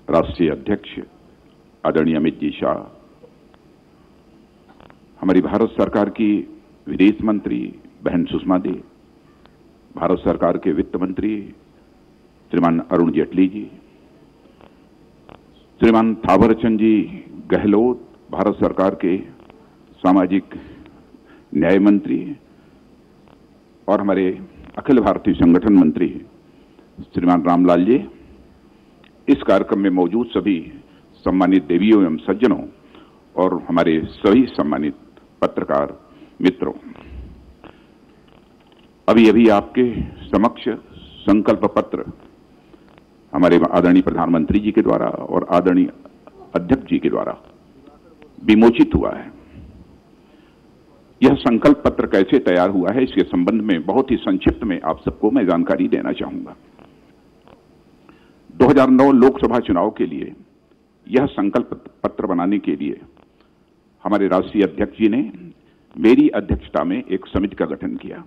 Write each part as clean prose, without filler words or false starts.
राष्ट्रीय अध्यक्ष आदरणीय अमित जी शाह, हमारी भारत सरकार की विदेश मंत्री बहन सुषमा जी, भारत सरकार के वित्त मंत्री श्रीमान अरुण जेटली जी, श्रीमान थावरचंद जी गहलोत, भारत सरकार के सामाजिक न्याय मंत्री, और हमारे अखिल भारतीय संगठन मंत्री श्रीमान रामलाल जी, इस कार्यक्रम में मौजूद सभी सम्मानित देवियों एवं सज्जनों और हमारे सभी सम्मानित पत्रकार मित्रों, अभी अभी आपके समक्ष संकल्प पत्र हमारे आदरणीय प्रधानमंत्री जी के द्वारा और आदरणीय अध्यक्ष जी के द्वारा विमोचित हुआ है। यह संकल्प पत्र कैसे तैयार हुआ है, इसके संबंध में बहुत ही संक्षिप्त में आप सबको मैं जानकारी देना चाहूंगा। 2009 लोकसभा चुनाव के लिए यह संकल्प पत्र बनाने के लिए हमारे राष्ट्रीय अध्यक्ष जी ने मेरी अध्यक्षता में एक समिति का गठन किया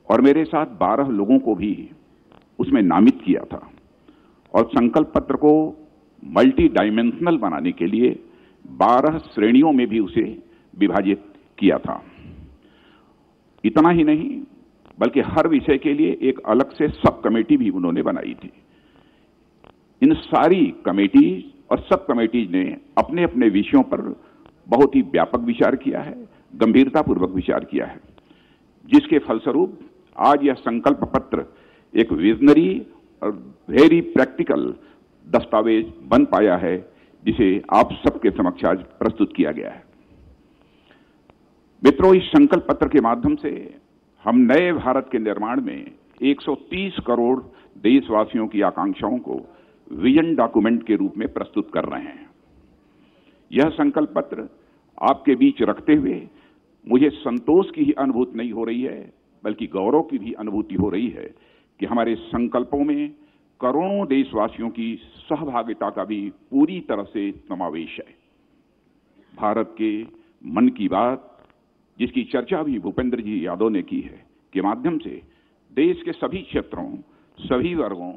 और मेरे साथ 12 लोगों को भी उसमें नामित किया था और संकल्प पत्र को मल्टी डायमेंशनल बनाने के लिए 12 श्रेणियों में भी उसे विभाजित किया था। इतना ही नहीं बल्कि हर विषय के लिए एक अलग से सब कमेटी भी उन्होंने बनाई थी। इन सारी कमेटीज और सब कमेटीज ने अपने अपने विषयों पर बहुत ही व्यापक विचार किया है, गंभीरतापूर्वक विचार किया है, जिसके फलस्वरूप आज यह संकल्प पत्र एक विजनरी और वेरी प्रैक्टिकल दस्तावेज बन पाया है, जिसे आप सबके समक्ष आज प्रस्तुत किया गया है। मित्रों, इस संकल्प पत्र के माध्यम से हम नए भारत के निर्माण में 130 करोड़ देशवासियों की आकांक्षाओं को विजन डॉक्यूमेंट के रूप में प्रस्तुत कर रहे हैं। यह संकल्प पत्र आपके बीच रखते हुए मुझे संतोष की ही अनुभूति नहीं हो रही है, बल्कि गौरव की भी अनुभूति हो रही है कि हमारे संकल्पों में करोड़ों देशवासियों की सहभागिता का भी पूरी तरह से समावेश है। भारत के मन की बात, जिसकी चर्चा भी भूपेंद्र जी यादव ने की है, के माध्यम से देश के सभी क्षेत्रों, सभी वर्गों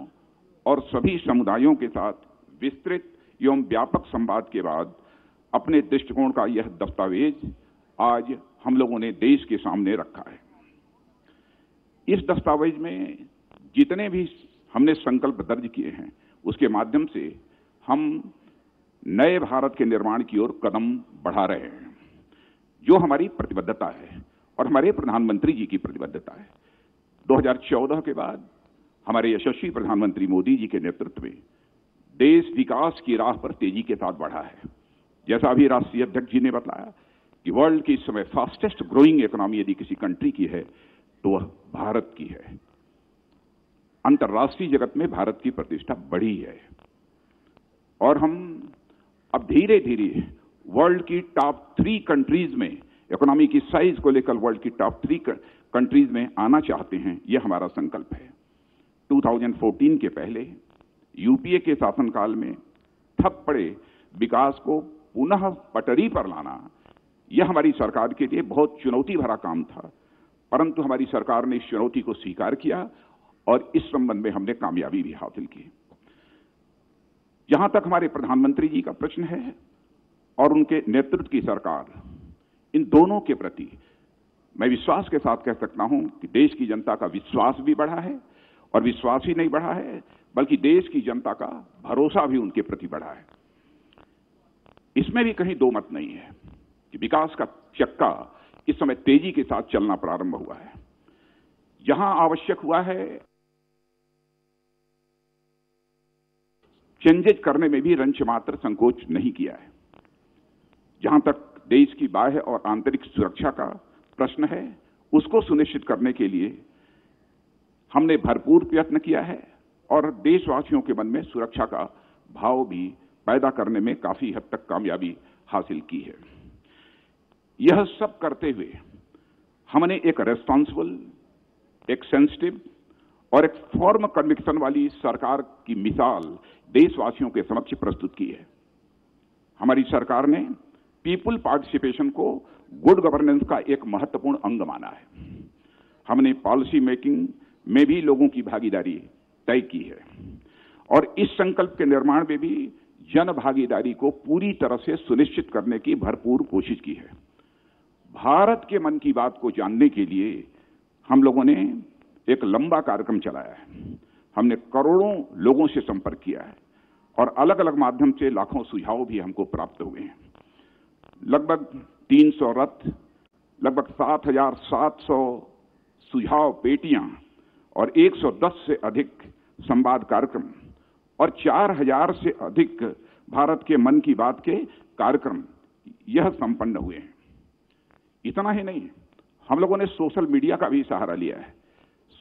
और सभी समुदायों के साथ विस्तृत एवं व्यापक संवाद के बाद अपने दृष्टिकोण का यह दस्तावेज आज हम लोगों ने देश के सामने रखा है। इस दस्तावेज में जितने भी हमने संकल्प दर्ज किए हैं, उसके माध्यम से हम नए भारत के निर्माण की ओर कदम बढ़ा रहे हैं, जो हमारी प्रतिबद्धता है और हमारे प्रधानमंत्री जी की प्रतिबद्धता है। 2014 के बाद हमारे यशस्वी प्रधानमंत्री मोदी जी के नेतृत्व में देश विकास की राह पर तेजी के साथ बढ़ा है। जैसा अभी राष्ट्रीय अध्यक्ष जी ने बताया कि वर्ल्ड की इस समय फास्टेस्ट ग्रोइंग इकोनॉमी यदि किसी कंट्री की है तो वह भारत की है। अंतर्राष्ट्रीय जगत में भारत की प्रतिष्ठा बढ़ी है और हम अब धीरे धीरे वर्ल्ड की टॉप 3 कंट्रीज में, इकोनॉमी की साइज को लेकर वर्ल्ड की टॉप 3 कंट्रीज में आना चाहते हैं। यह हमारा संकल्प है। 2014 के पहले यूपीए के शासनकाल में ठप पड़े विकास को पुनः पटरी पर लाना, यह हमारी सरकार के लिए बहुत चुनौती भरा काम था, परंतु हमारी सरकार ने इस चुनौती को स्वीकार किया और इस संबंध में हमने कामयाबी भी हासिल की। जहां तक हमारे प्रधानमंत्री जी का प्रश्न है और उनके नेतृत्व की सरकार, इन दोनों के प्रति मैं विश्वास के साथ कह सकता हूं कि देश की जनता का विश्वास भी बढ़ा है और विश्वास ही नहीं बढ़ा है बल्कि देश की जनता का भरोसा भी उनके प्रति बढ़ा है। इसमें भी कहीं दो मत नहीं है कि विकास का चक्का इस समय तेजी के साथ चलना प्रारंभ हुआ है। जहां आवश्यक हुआ है चेंजेज करने में भी रंच मात्र संकोच नहीं किया है। जहां तक देश की बाह्य और आंतरिक सुरक्षा का प्रश्न है, उसको सुनिश्चित करने के लिए हमने भरपूर प्रयत्न किया है और देशवासियों के मन में सुरक्षा का भाव भी पैदा करने में काफी हद तक कामयाबी हासिल की है। यह सब करते हुए हमने एक रेस्पॉन्सिबल, एक सेंसिटिव और एक फॉर्म कन्विक्शन वाली सरकार की मिसाल देशवासियों के समक्ष प्रस्तुत की है। हमारी सरकार ने पीपल पार्टिसिपेशन को गुड गवर्नेंस का एक महत्वपूर्ण अंग माना है। हमने पॉलिसी मेकिंग में भी लोगों की भागीदारी तय की है और इस संकल्प के निर्माण में भी जन भागीदारी को पूरी तरह से सुनिश्चित करने की भरपूर कोशिश की है। भारत के मन की बात को जानने के लिए हम लोगों ने एक लंबा कार्यक्रम चलाया है। हमने करोड़ों लोगों से संपर्क किया है और अलग अलग माध्यम से लाखों सुझाव भी हमको प्राप्त हुए हैं। लगभग 300 रथ, लगभग 7,700 सुझाव पेटियां और 110 से अधिक संवाद कार्यक्रम और 4,000 से अधिक भारत के मन की बात के कार्यक्रम यह संपन्न हुए हैं। इतना ही नहीं, हम लोगों ने सोशल मीडिया का भी सहारा लिया है।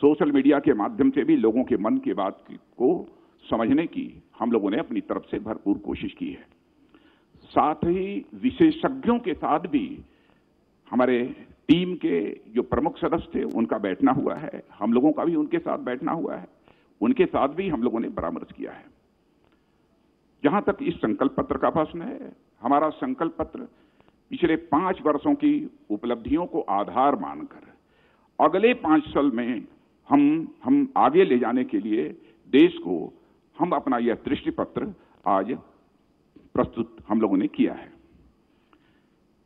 सोशल मीडिया के माध्यम से भी लोगों के मन की बात को समझने की हम लोगों ने अपनी तरफ से भरपूर कोशिश की है। साथ ही विशेषज्ञों के साथ भी हमारे टीम के जो प्रमुख सदस्य थे उनका बैठना हुआ है, हम लोगों का भी उनके साथ बैठना हुआ है, उनके साथ भी हम लोगों ने परामर्श किया है। जहां तक इस संकल्प पत्र का प्रश्न है, हमारा संकल्प पत्र पिछले 5 वर्षों की उपलब्धियों को आधार मानकर अगले 5 साल में हम आगे ले जाने के लिए देश को हम अपना यह दृष्टि पत्र आज प्रस्तुत हम लोगों ने किया है।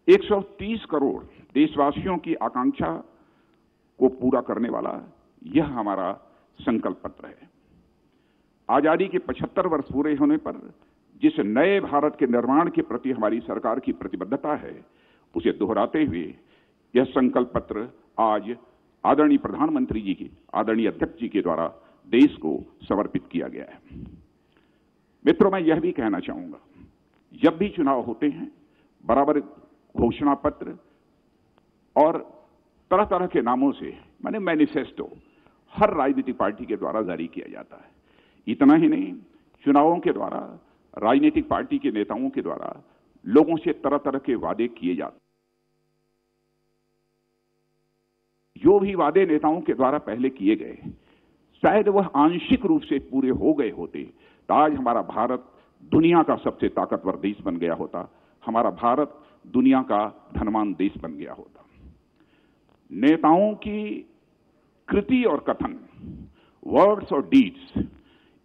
130 करोड़ देशवासियों की आकांक्षा को पूरा करने वाला यह हमारा संकल्प पत्र है। आजादी के 75 वर्ष पूरे होने पर जिस नए भारत के निर्माण के प्रति हमारी सरकार की प्रतिबद्धता है, उसे दोहराते हुए यह संकल्प पत्र आज आदरणीय प्रधानमंत्री जी की, आदरणीय अध्यक्ष जी के द्वारा देश को समर्पित किया गया है। मित्रों, मैं यह भी कहना चाहूंगा, जब भी चुनाव होते हैं बराबर घोषणा पत्र और तरह तरह के नामों से माने मैनिफेस्टो हर राजनीतिक पार्टी के द्वारा जारी किया जाता है। इतना ही नहीं, चुनावों के द्वारा राजनीतिक पार्टी के नेताओं के द्वारा लोगों से तरह तरह के वादे किए जाते। जो भी वादे नेताओं के द्वारा पहले किए गए, शायद वह आंशिक रूप से पूरे हो गए होते तो आज हमारा भारत दुनिया का सबसे ताकतवर देश बन गया होता, हमारा भारत दुनिया का धनवान देश बन गया होता। नेताओं की कृति और कथन, वर्ड्स और डीड्स,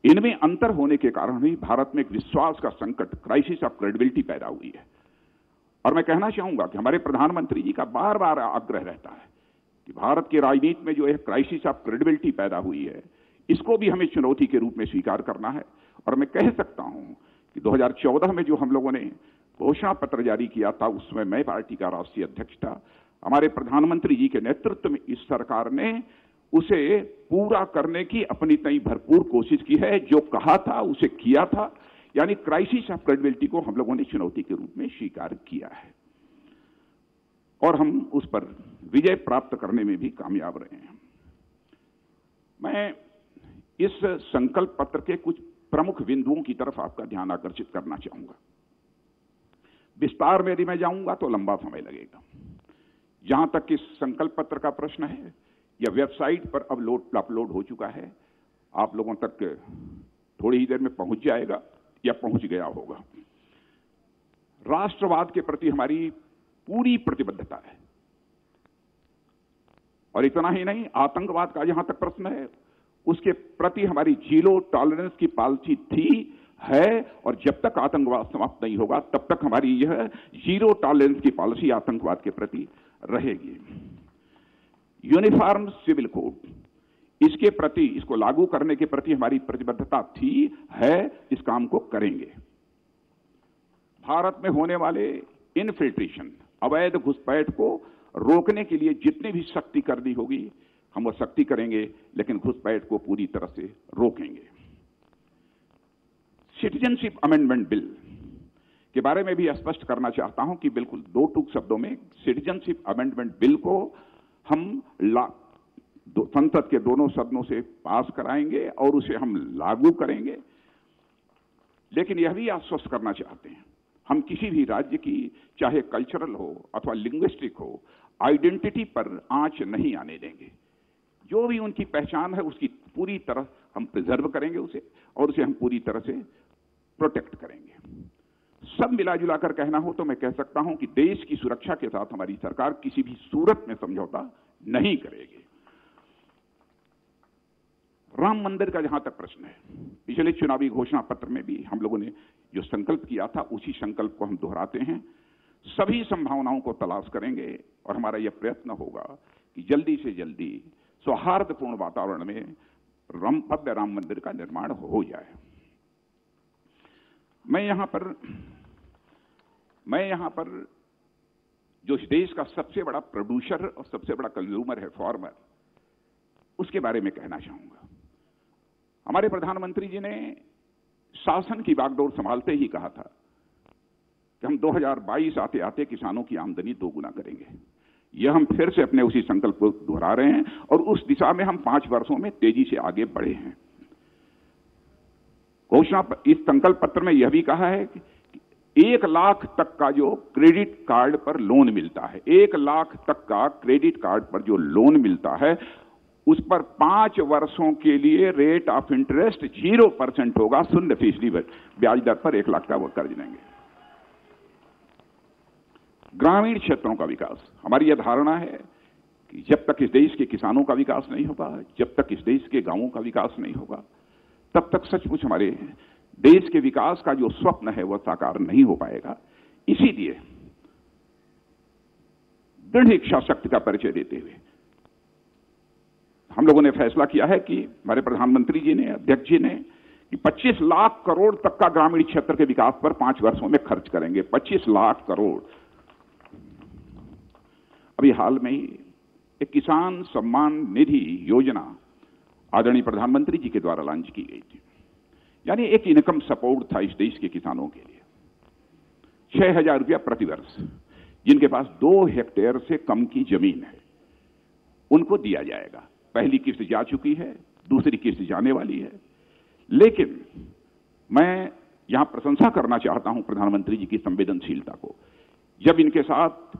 इनमें अंतर होने के कारण ही भारत में एक विश्वास का संकट, क्राइसिस ऑफ क्रेडिबिलिटी पैदा हुई है। और मैं कहना चाहूंगा कि हमारे प्रधानमंत्री जी का बार बार आग्रह रहता है कि भारत की राजनीति में जो है क्राइसिस ऑफ क्रेडिबिलिटी पैदा हुई है, इसको भी हमें चुनौती के रूप में स्वीकार करना है। और मैं कह सकता हूं कि 2014 में जो हम लोगों ने घोषणा पत्र जारी किया था, उसमें मैं पार्टी का राष्ट्रीय अध्यक्ष था। हमारे प्रधानमंत्री जी के नेतृत्व में इस सरकार ने उसे पूरा करने की अपनी तय भरपूर कोशिश की है। जो कहा था उसे किया था, यानी क्राइसिस ऑफ क्रेडिबिलिटी को हम लोगों ने चुनौती के रूप में स्वीकार किया है और हम उस पर विजय प्राप्त करने में भी कामयाब रहे हैं। मैं इस संकल्प पत्र के कुछ प्रमुख बिंदुओं की तरफ आपका ध्यान आकर्षित करना चाहूंगा। विस्तार में यदि मैं जाऊंगा तो लंबा समय लगेगा। जहां तक इस संकल्प पत्र का प्रश्न है, यह वेबसाइट पर अपलोड हो चुका है, आप लोगों तक थोड़ी ही देर में पहुंच जाएगा या पहुंच गया होगा। राष्ट्रवाद के प्रति हमारी पूरी प्रतिबद्धता है और इतना ही नहीं, आतंकवाद का जहां तक प्रश्न है उसके प्रति हमारी जीरो टॉलरेंस की पॉलिसी थी, है और जब तक आतंकवाद समाप्त नहीं होगा तब तक हमारी यह जीरो टॉलरेंस की पॉलिसी आतंकवाद के प्रति रहेगी। यूनिफॉर्म सिविल कोड, इसके प्रति, इसको लागू करने के प्रति हमारी प्रतिबद्धता थी, है, इस काम को करेंगे। भारत में होने वाले इनफिल्ट्रेशन, अवैध घुसपैठ को रोकने के लिए जितनी भी सख्ती करनी होगी हम वो सख्ती करेंगे, लेकिन घुसपैठ को पूरी तरह से रोकेंगे। सिटीजनशिप अमेंडमेंट बिल के बारे में भी स्पष्ट करना चाहता हूं कि बिल्कुल 2 टूक शब्दों में सिटीजनशिप अमेंडमेंट बिल को हम संसद के दोनों सदनों से पास कराएंगे और उसे हम लागू करेंगे। लेकिन यह भी आश्वस्त करना चाहते हैं, हम किसी भी राज्य की, चाहे कल्चरल हो अथवा लिंग्विस्टिक हो, आइडेंटिटी पर आंच नहीं आने देंगे। जो भी उनकी पहचान है उसकी पूरी तरह हम प्रिजर्व करेंगे उसे, और उसे हम पूरी तरह से प्रोटेक्ट करेंगे। सब मिला जुला कर कहना हो तो मैं कह सकता हूं कि देश की सुरक्षा के साथ हमारी सरकार किसी भी सूरत में समझौता नहीं करेगी। राम मंदिर का जहां तक प्रश्न है, पिछले चुनावी घोषणा पत्र में भी हम लोगों ने जो संकल्प किया था उसी संकल्प को हम दोहराते हैं। सभी संभावनाओं को तलाश करेंगे और हमारा यह प्रयत्न होगा कि जल्दी से जल्दी सौहार्दपूर्ण वातावरण में भव्य राम मंदिर का निर्माण हो जाए। मैं यहां पर जो इस देश का सबसे बड़ा प्रोड्यूसर और सबसे बड़ा कंज्यूमर है, फार्मर, उसके बारे में कहना चाहूंगा। हमारे प्रधानमंत्री जी ने शासन की बागडोर संभालते ही कहा था कि हम 2022 आते आते किसानों की आमदनी दोगुना करेंगे। यह हम फिर से अपने उसी संकल्प को दोहरा रहे हैं और उस दिशा में हम 5 वर्षों में तेजी से आगे बढ़े हैं। घोषणा इस संकल्प पत्र में यह भी कहा है कि 1 लाख तक का जो क्रेडिट कार्ड पर लोन मिलता है, 1 लाख तक का क्रेडिट कार्ड पर जो लोन मिलता है, उस पर 5 वर्षों के लिए रेट ऑफ इंटरेस्ट 0% होगा, 0% ब्याज दर पर 1 लाख का वो कर्ज लेंगे। ग्रामीण क्षेत्रों का विकास, हमारी यह धारणा है कि जब तक इस देश के किसानों का विकास नहीं होगा, जब तक इस देश के गांवों का विकास नहीं होगा, तब तक सचमुच हमारे देश के विकास का जो स्वप्न है वह साकार नहीं हो पाएगा। इसीलिए दृढ़ इच्छा शक्ति का परिचय देते हुए हम लोगों ने फैसला किया है कि हमारे प्रधानमंत्री जी ने, अध्यक्ष जी ने, कि 25 लाख करोड़ तक का ग्रामीण क्षेत्र के विकास पर 5 वर्षों में खर्च करेंगे। 25 लाख करोड़। अभी हाल में ही एक किसान सम्मान निधि योजना आदरणीय प्रधानमंत्री जी के द्वारा लॉन्च की गई थी। यानी एक इनकम सपोर्ट था इस देश के किसानों के लिए। 6,000 रुपया प्रति वर्ष जिनके पास 2 हेक्टेयर से कम की जमीन है उनको दिया जाएगा। पहली किस्त जा चुकी है, दूसरी किस्त जाने वाली है। लेकिन मैं यहां प्रशंसा करना चाहता हूं प्रधानमंत्री जी की संवेदनशीलता को। जब इनके साथ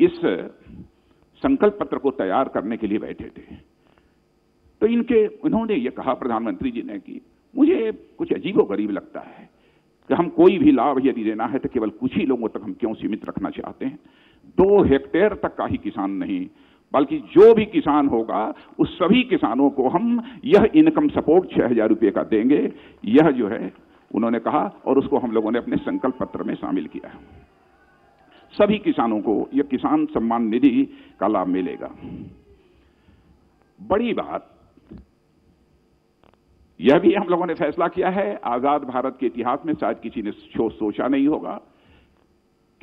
इस संकल्प पत्र को तैयार करने के लिए बैठे थे तो उन्होंने ये कहा, प्रधानमंत्री जी ने, कि मुझे कुछ अजीबोगरीब लगता है कि हम कोई भी लाभ यदि देना है तो केवल कुछ ही लोगों तक हम क्यों सीमित रखना चाहते हैं। 2 हेक्टेयर तक का ही किसान नहीं, बल्कि जो भी किसान होगा उस सभी किसानों को हम यह इनकम सपोर्ट 6,000 रुपये का देंगे। यह जो है उन्होंने कहा और उसको हम लोगों ने अपने संकल्प पत्र में शामिल किया है। सभी किसानों को यह किसान सम्मान निधि का लाभ मिलेगा। बड़ी बात यह भी हम लोगों ने फैसला किया है, आजाद भारत के इतिहास में शायद किसी ने सोचा नहीं होगा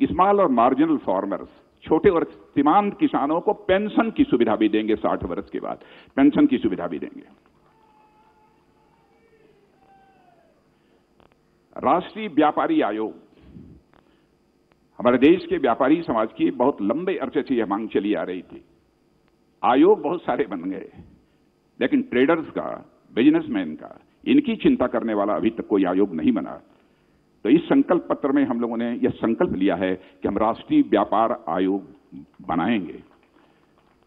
कि स्मॉल और मार्जिनल फार्मर्स, छोटे और सीमांत किसानों को पेंशन की सुविधा भी देंगे। 60 वर्ष के बाद पेंशन की सुविधा भी देंगे। राष्ट्रीय व्यापारी आयोग, हमारे देश के व्यापारी समाज की बहुत लंबे अरसे से यह मांग चली आ रही थी। आयोग बहुत सारे बन गए, लेकिन ट्रेडर्स का, बिजनेसमैन का, इनकी चिंता करने वाला अभी तक कोई आयोग नहीं बना। तो इस संकल्प पत्र में हम लोगों ने यह संकल्प लिया है कि हम राष्ट्रीय व्यापार आयोग बनाएंगे।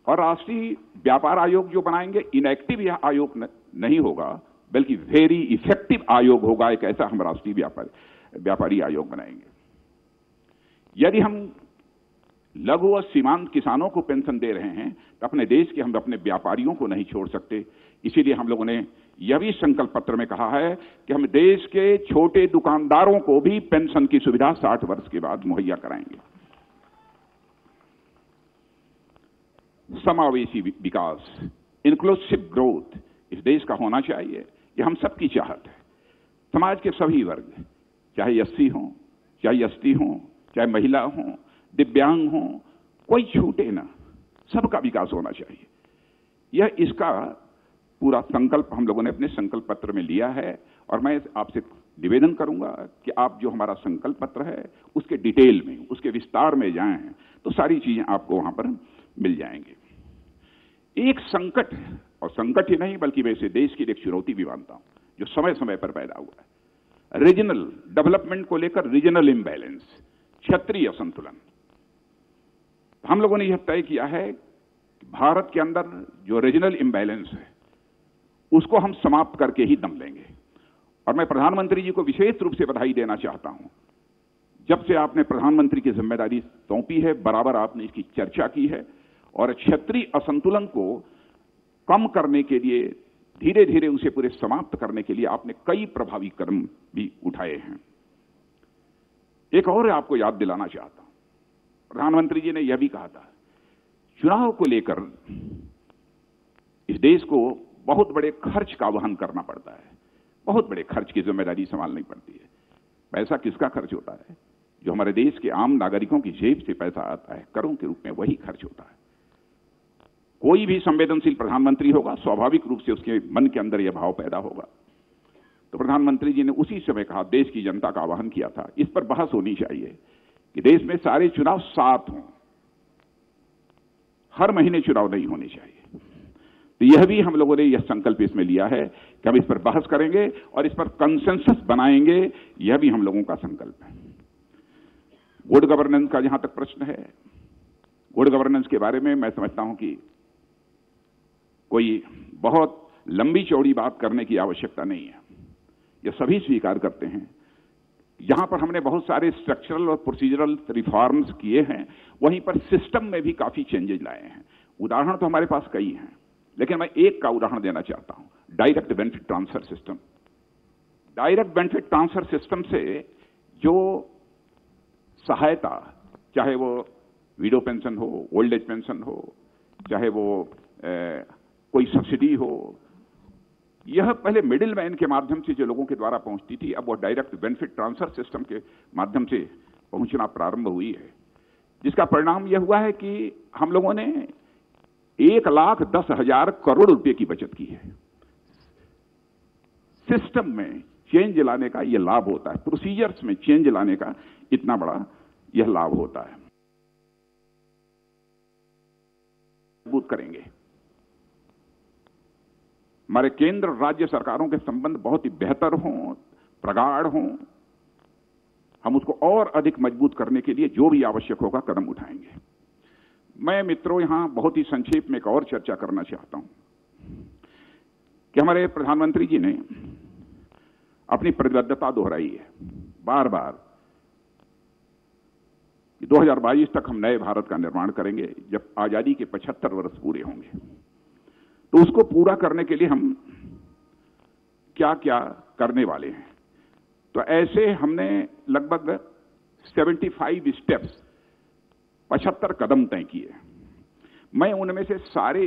और राष्ट्रीय व्यापार आयोग जो बनाएंगे, इनएक्टिव यह आयोग नहीं होगा, बल्कि वेरी इफेक्टिव आयोग होगा। एक ऐसा हम राष्ट्रीय व्यापारी आयोग बनाएंगे। यदि हम लघु और सीमांत किसानों को पेंशन दे रहे हैं तो अपने देश के हम अपने व्यापारियों को नहीं छोड़ सकते। इसीलिए हम लोगों ने यह भी संकल्प पत्र में कहा है कि हम देश के छोटे दुकानदारों को भी पेंशन की सुविधा 60 वर्ष के बाद मुहैया कराएंगे। समावेशी विकास, इंक्लूसिव ग्रोथ इस देश का होना चाहिए। यह हम सबकी चाहत है। समाज के सभी वर्ग, चाहे एससी हो, चाहे एसटी हो, चाहे महिला हो, दिव्यांग हो, कोई छूटे ना, सबका विकास होना चाहिए। यह इसका पूरा संकल्प हम लोगों ने अपने संकल्प पत्र में लिया है। और मैं आपसे निवेदन करूंगा कि आप जो हमारा संकल्प पत्र है उसके डिटेल में, उसके विस्तार में जाएं तो सारी चीजें आपको वहां पर मिल जाएंगी। एक संकट, और संकट ही नहीं बल्कि वैसे देश की एक चुनौती भी मानता हूं, जो समय समय पर पैदा हुआ है, रीजनल डेवलपमेंट को लेकर रीजनल इम्बैलेंस, क्षेत्रीय असंतुलन। हम लोगों ने यह तय किया है कि भारत के अंदर जो रीजनल इम्बैलेंस है उसको हम समाप्त करके ही दम लेंगे। और मैं प्रधानमंत्री जी को विशेष रूप से बधाई देना चाहता हूं। जब से आपने प्रधानमंत्री की जिम्मेदारी सौंपी है, बराबर आपने इसकी चर्चा की है और क्षेत्रीय असंतुलन को कम करने के लिए धीरे धीरे उसे पूरे समाप्त करने के लिए आपने कई प्रभावी कदम भी उठाए हैं। एक और आपको याद दिलाना चाहता हूं, प्रधानमंत्री जी ने यह भी कहा था, चुनाव को लेकर इस देश को बहुत बड़े खर्च का वहन करना पड़ता है, बहुत बड़े खर्च की जिम्मेदारी संभालनी पड़ती है। पैसा किसका खर्च होता है? जो हमारे देश के आम नागरिकों की जेब से पैसा आता है, करों के रूप में, वही खर्च होता है। कोई भी संवेदनशील प्रधानमंत्री होगा, स्वाभाविक रूप से उसके मन के अंदर यह भाव पैदा होगा। तो प्रधानमंत्री जी ने उसी समय कहा, देश की जनता का आह्वान किया था, इस पर बहस होनी चाहिए कि देश में सारे चुनाव साथ हों, हर महीने चुनाव नहीं होने चाहिए। तो यह भी हम लोगों ने यह संकल्प इसमें लिया है कि हम इस पर बहस करेंगे और इस पर कंसेंसस बनाएंगे, यह भी हम लोगों का संकल्प है। गुड गवर्नेंस का जहां तक प्रश्न है, गुड गवर्नेंस के बारे में मैं समझता हूं कि कोई बहुत लंबी चौड़ी बात करने की आवश्यकता नहीं है। यह सभी स्वीकार करते हैं। यहां पर हमने बहुत सारे स्ट्रक्चरल और प्रोसीजरल रिफॉर्म्स किए हैं, वहीं पर सिस्टम में भी काफी चेंजेस लाए हैं। उदाहरण तो हमारे पास कई हैं, लेकिन मैं एक का उदाहरण देना चाहता हूं, direct benefit transfer system. Direct benefit transfer system से जो सहायता, चाहे वो विडो पेंशन हो, ओल्ड एज पेंशन हो, चाहे वो कोई सब्सिडी हो, यह पहले मिडिल मैन के माध्यम से जो लोगों के द्वारा पहुंचती थी, अब वो डायरेक्ट बेनिफिट ट्रांसफर सिस्टम के माध्यम से पहुंचना प्रारंभ हुई है। जिसका परिणाम यह हुआ है कि हम लोगों ने 1,10,000 करोड़ रुपए की बचत की है। सिस्टम में चेंज लाने का यह लाभ होता है, प्रोसीजर्स में चेंज लाने का इतना बड़ा यह लाभ होता है। मजबूत करेंगे। हमारे केंद्र राज्य सरकारों के संबंध बहुत ही बेहतर हों, प्रगाढ़ हों। हम उसको और अधिक मजबूत करने के लिए जो भी आवश्यक होगा कदम उठाएंगे। मैं मित्रों यहां बहुत ही संक्षेप में एक और चर्चा करना चाहता हूं कि हमारे प्रधानमंत्री जी ने अपनी प्रतिबद्धता दोहराई है बार बार कि 2022 तक हम नए भारत का निर्माण करेंगे, जब आजादी के 75 वर्ष पूरे होंगे। तो उसको पूरा करने के लिए हम क्या क्या करने वाले हैं। तो ऐसे हमने लगभग 75 स्टेप्स, 75 कदम तय किए। मैं उनमें से सारे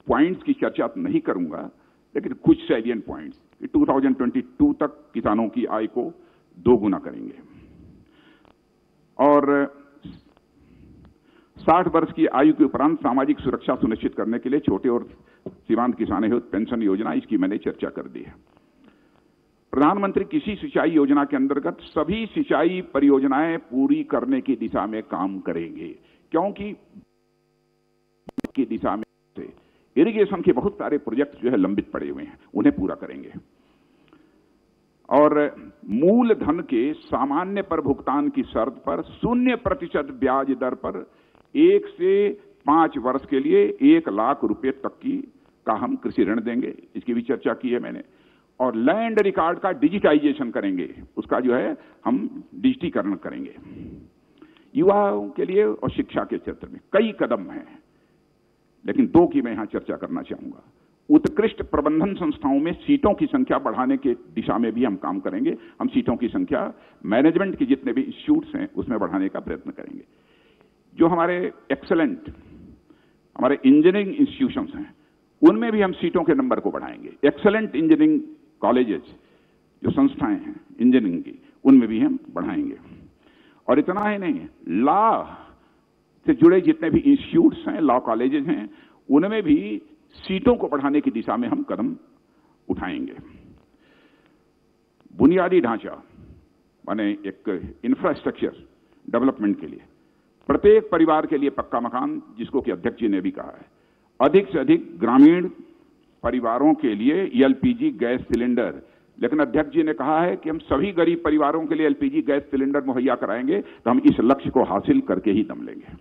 पॉइंट्स की चर्चा नहीं करूंगा, लेकिन कुछ सैलिएंट पॉइंट्स कि 2022 तक किसानों की आय को 2 गुना करेंगे और 60 वर्ष की आयु के उपरांत सामाजिक सुरक्षा सुनिश्चित करने के लिए छोटे और सीमांत किसानों हेतु पेंशन योजना, इसकी मैंने चर्चा कर दी है। प्रधानमंत्री कृषि सिंचाई योजना के अंतर्गत सभी सिंचाई परियोजनाएं पूरी करने की दिशा में काम करेंगे, क्योंकि की दिशा में से इरिगेशन के बहुत सारे प्रोजेक्ट जो है लंबित पड़े हुए हैं, उन्हें पूरा करेंगे। और मूलधन के सामान्य पर भुगतान की शर्त पर 0% ब्याज दर पर 1 से 5 वर्ष के लिए 1 लाख रुपए तक का हम कृषि ऋण देंगे, इसकी भी चर्चा की है मैंने। और लैंड रिकॉर्ड का डिजिटाइजेशन करेंगे, उसका जो है हम डिजिटीकरण करेंगे। युवाओं के लिए और शिक्षा के क्षेत्र में कई कदम हैं, लेकिन 2 की मैं यहां चर्चा करना चाहूंगा। उत्कृष्ट प्रबंधन संस्थाओं में सीटों की संख्या बढ़ाने के दिशा में भी हम काम करेंगे। हम सीटों की संख्या मैनेजमेंट के जितने भी इंस्टीट्यूट्स हैं उसमें बढ़ाने का प्रयत्न करेंगे। जो हमारे एक्सेलेंट हमारे इंजीनियरिंग इंस्टीट्यूशंस हैं, उनमें भी हम सीटों के नंबर को बढ़ाएंगे। एक्सेलेंट इंजीनियरिंग कॉलेजेस, जो संस्थाएं हैं इंजीनियरिंग की, उनमें भी हम बढ़ाएंगे। और इतना ही नहीं, लॉ से जुड़े जितने भी इंस्टीट्यूट्स हैं, लॉ कॉलेजेस हैं, उनमें भी सीटों को बढ़ाने की दिशा में हम कदम उठाएंगे। बुनियादी ढांचा माने एक इंफ्रास्ट्रक्चर डेवलपमेंट के लिए प्रत्येक परिवार के लिए पक्का मकान, जिसको कि अध्यक्ष जी ने भी कहा है, अधिक से अधिक ग्रामीण परिवारों के लिए एलपीजी गैस सिलेंडर। लेकिन अध्यक्ष जी ने कहा है कि हम सभी गरीब परिवारों के लिए एलपीजी गैस सिलेंडर मुहैया कराएंगे, तो हम इस लक्ष्य को हासिल करके ही दम लेंगे।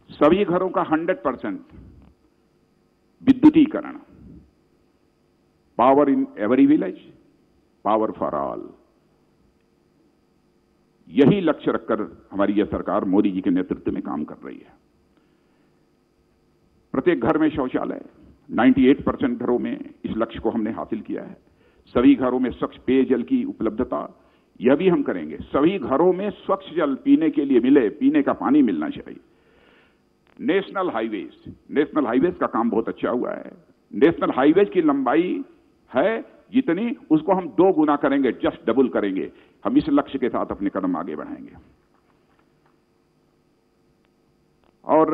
सभी घरों का 100% विद्युतीकरण, power in every village, power for all, यही लक्ष्य रखकर हमारी यह सरकार मोदी जी के नेतृत्व में काम कर रही है। प्रत्येक घर में शौचालय, 98% घरों में इस लक्ष्य को हमने हासिल किया है। सभी घरों में स्वच्छ पेयजल की उपलब्धता, यह भी हम करेंगे। सभी घरों में स्वच्छ जल पीने के लिए मिले, पीने का पानी मिलना चाहिए। नेशनल हाईवेज का काम बहुत अच्छा हुआ है। नेशनल हाईवेज की लंबाई है जितनी, उसको हम 2 गुना करेंगे, जस्ट डबल करेंगे। हम इस लक्ष्य के साथ अपने कदम आगे बढ़ाएंगे। और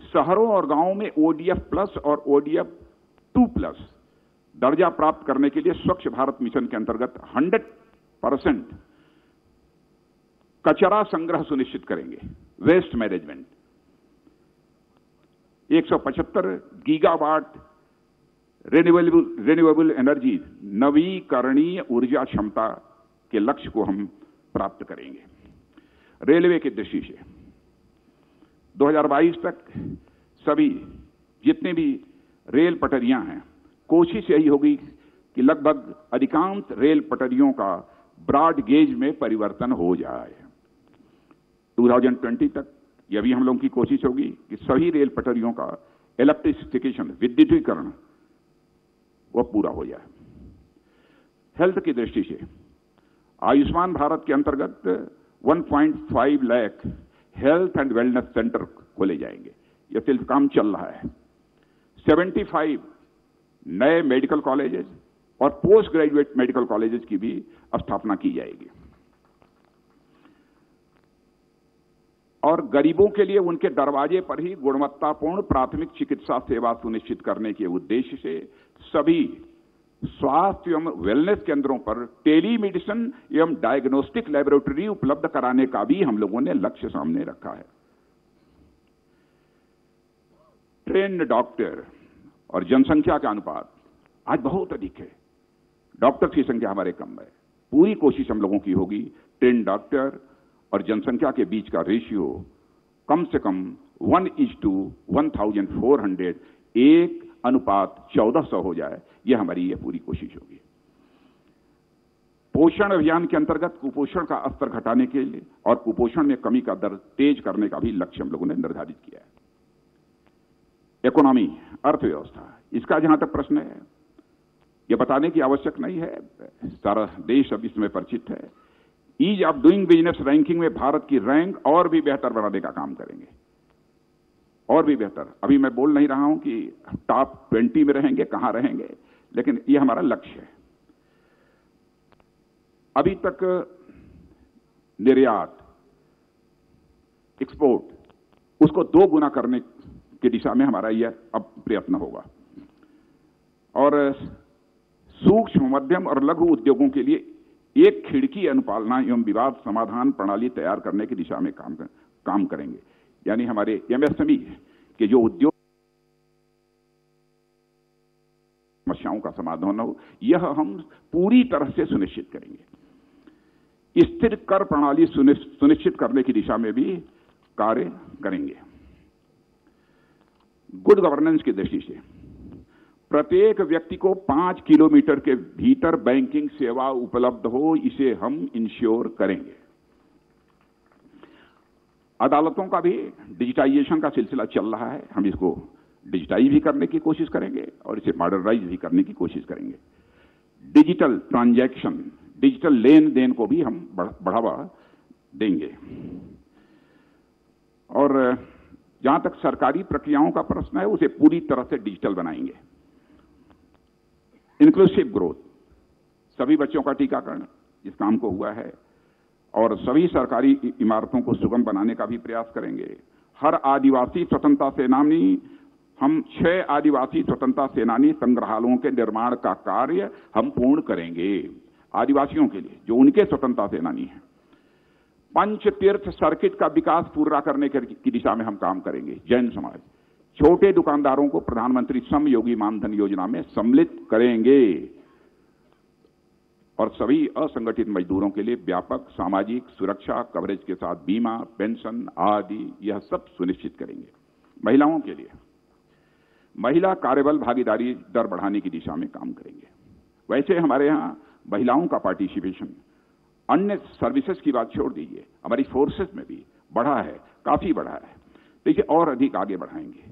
शहरों और गांवों में ODF प्लस और ODF 2+ दर्जा प्राप्त करने के लिए स्वच्छ भारत मिशन के अंतर्गत 100% कचरा संग्रह सुनिश्चित करेंगे। Waste management 175 gigawatt renewable energy, नवीकरणीय ऊर्जा क्षमता के लक्ष्य को हम प्राप्त करेंगे। रेलवे की दृष्टि से 2022 तक सभी जितने भी रेल पटरियां हैं, कोशिश यही होगी कि लगभग अधिकांश रेल पटरियों का ब्रॉड गेज में परिवर्तन हो जाए। 2020 तक यह भी हम लोगों की कोशिश होगी कि सभी रेल पटरियों का इलेक्ट्रिफिकेशन, विद्युतीकरण, वह पूरा हो जाए। हेल्थ की दृष्टि से आयुष्मान भारत के अंतर्गत 1.5 lakh health and wellness centre खोले जाएंगे। यह सिर्फ काम चल रहा है। 75 नए मेडिकल कॉलेजेस और पोस्ट ग्रेजुएट मेडिकल कॉलेजेस की भी स्थापना की जाएगी। और गरीबों के लिए उनके दरवाजे पर ही गुणवत्तापूर्ण प्राथमिक चिकित्सा सेवा सुनिश्चित करने के उद्देश्य से सभी स्वास्थ्य एवं वेलनेस केंद्रों पर टेलीमेडिसिन एवं डायग्नोस्टिक लेबोरेटरी उपलब्ध कराने का भी हम लोगों ने लक्ष्य सामने रखा है। ट्रेन्ड डॉक्टर और जनसंख्या का अनुपात आज बहुत अधिक है। डॉक्टर्स की संख्या हमारे कम है। पूरी कोशिश हम लोगों की होगी ट्रेन्ड डॉक्टर और जनसंख्या के बीच का रेशियो कम से कम 1:1400, 1:1400 हो जाए। यह हमारी यह पूरी कोशिश होगी। पोषण अभियान के अंतर्गत कुपोषण का स्तर घटाने के लिए और कुपोषण में कमी का दर तेज करने का भी लक्ष्य हम लोगों ने निर्धारित किया है। इकोनॉमी, अर्थव्यवस्था, इसका जहां तक प्रश्न है, यह बताने की आवश्यक नहीं है, सारा देश अब इसमें परिचित है। Ease of doing business ranking में भारत की रैंक और भी बेहतर बनाने का काम करेंगे, और भी बेहतर। अभी मैं बोल नहीं रहा हूं कि टॉप 20 में रहेंगे, कहां रहेंगे, लेकिन यह हमारा लक्ष्य है। अभी तक निर्यात, एक्सपोर्ट, उसको 2 गुना करने की दिशा में हमारा यह अब प्रयत्न होगा। और सूक्ष्म, मध्यम और लघु उद्योगों के लिए एक खिड़की अनुपालना एवं विवाद समाधान प्रणाली तैयार करने की दिशा में काम करेंगे। यानी हमारे MSME के जो उद्योग समस्याओं का समाधान हो, यह हम पूरी तरह से सुनिश्चित करेंगे। स्थिर कर प्रणाली सुनिश्चित करने की दिशा में भी कार्य करेंगे। गुड गवर्नेंस की दृष्टि से प्रत्येक व्यक्ति को 5 किलोमीटर के भीतर बैंकिंग सेवा उपलब्ध हो, इसे हम इंश्योर करेंगे। अदालतों का भी डिजिटाइजेशन का सिलसिला चल रहा है। हम इसको डिजिटाइज भी करने की कोशिश करेंगे और इसे मॉडर्नाइज भी करने की कोशिश करेंगे। डिजिटल ट्रांजैक्शन, डिजिटल लेन देन को भी हम बढ़ावा देंगे। और जहां तक सरकारी प्रक्रियाओं का प्रश्न है, उसे पूरी तरह से डिजिटल बनाएंगे। इंक्लूसिव ग्रोथ, सभी बच्चों का टीकाकरण इस काम को हुआ है, और सभी सरकारी इमारतों को सुगम बनाने का भी प्रयास करेंगे। हर आदिवासी स्वतंत्रता सेनानी, हम 6 आदिवासी स्वतंत्रता सेनानी संग्रहालयों के निर्माण का कार्य हम पूर्ण करेंगे आदिवासियों के लिए, जो उनके स्वतंत्रता सेनानी हैं। पंच तीर्थ सर्किट का विकास पूरा करने की दिशा में हम काम करेंगे। जैन समाज, छोटे दुकानदारों को प्रधानमंत्री श्रम योगी मानधन योजना में सम्मिलित करेंगे, और सभी असंगठित मजदूरों के लिए व्यापक सामाजिक सुरक्षा कवरेज के साथ बीमा, पेंशन आदि यह सब सुनिश्चित करेंगे। महिलाओं के लिए महिला कार्यबल भागीदारी दर बढ़ाने की दिशा में काम करेंगे। वैसे हमारे यहाँ महिलाओं का पार्टिसिपेशन, अन्य सर्विसेज की बात छोड़ दीजिए, हमारी फोर्सेस में भी बढ़ा है, काफी बढ़ा है। देखिए और अधिक आगे बढ़ाएंगे।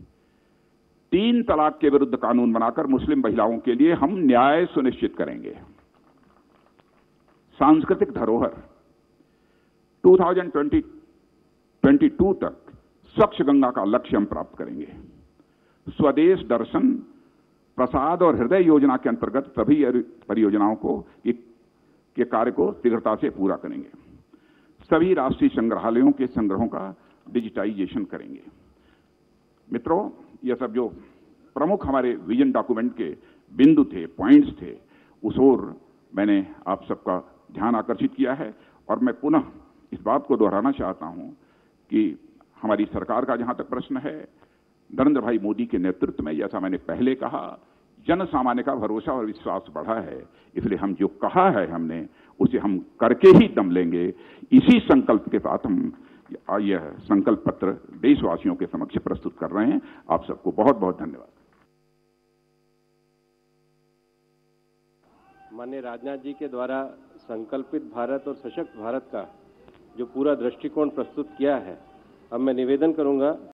3 तलाक के विरुद्ध कानून बनाकर मुस्लिम महिलाओं के लिए हम न्याय सुनिश्चित करेंगे। सांस्कृतिक धरोहर 2022 तक स्वच्छ गंगा का लक्ष्य हम प्राप्त करेंगे। स्वदेश दर्शन, प्रसाद और हृदय योजना के अंतर्गत सभी परियोजनाओं के कार्य को शीघ्रता से पूरा करेंगे। सभी राष्ट्रीय संग्रहालयों के संग्रहों का डिजिटाइजेशन करेंगे। मित्रों, यह सब जो प्रमुख हमारे विजन डॉक्यूमेंट के बिंदु थे, पॉइंट्स थे, उस ओर मैंने आप सबका ध्यान आकर्षित किया है। और मैं पुनः इस बात को दोहराना चाहता हूं कि हमारी सरकार का जहां तक प्रश्न है, नरेंद्र भाई मोदी के नेतृत्व में, जैसा मैंने पहले कहा, जन सामान्य का भरोसा और विश्वास बढ़ा है। इसलिए हम जो कहा है हमने, उसे हम करके ही दम लेंगे। इसी संकल्प के साथ हम यह संकल्प पत्र देशवासियों के समक्ष प्रस्तुत कर रहे हैं। आप सबको बहुत बहुत धन्यवाद। माननीय राजनाथ जी के द्वारा संकल्पित भारत और सशक्त भारत का जो पूरा दृष्टिकोण प्रस्तुत किया है, अब मैं निवेदन करूंगा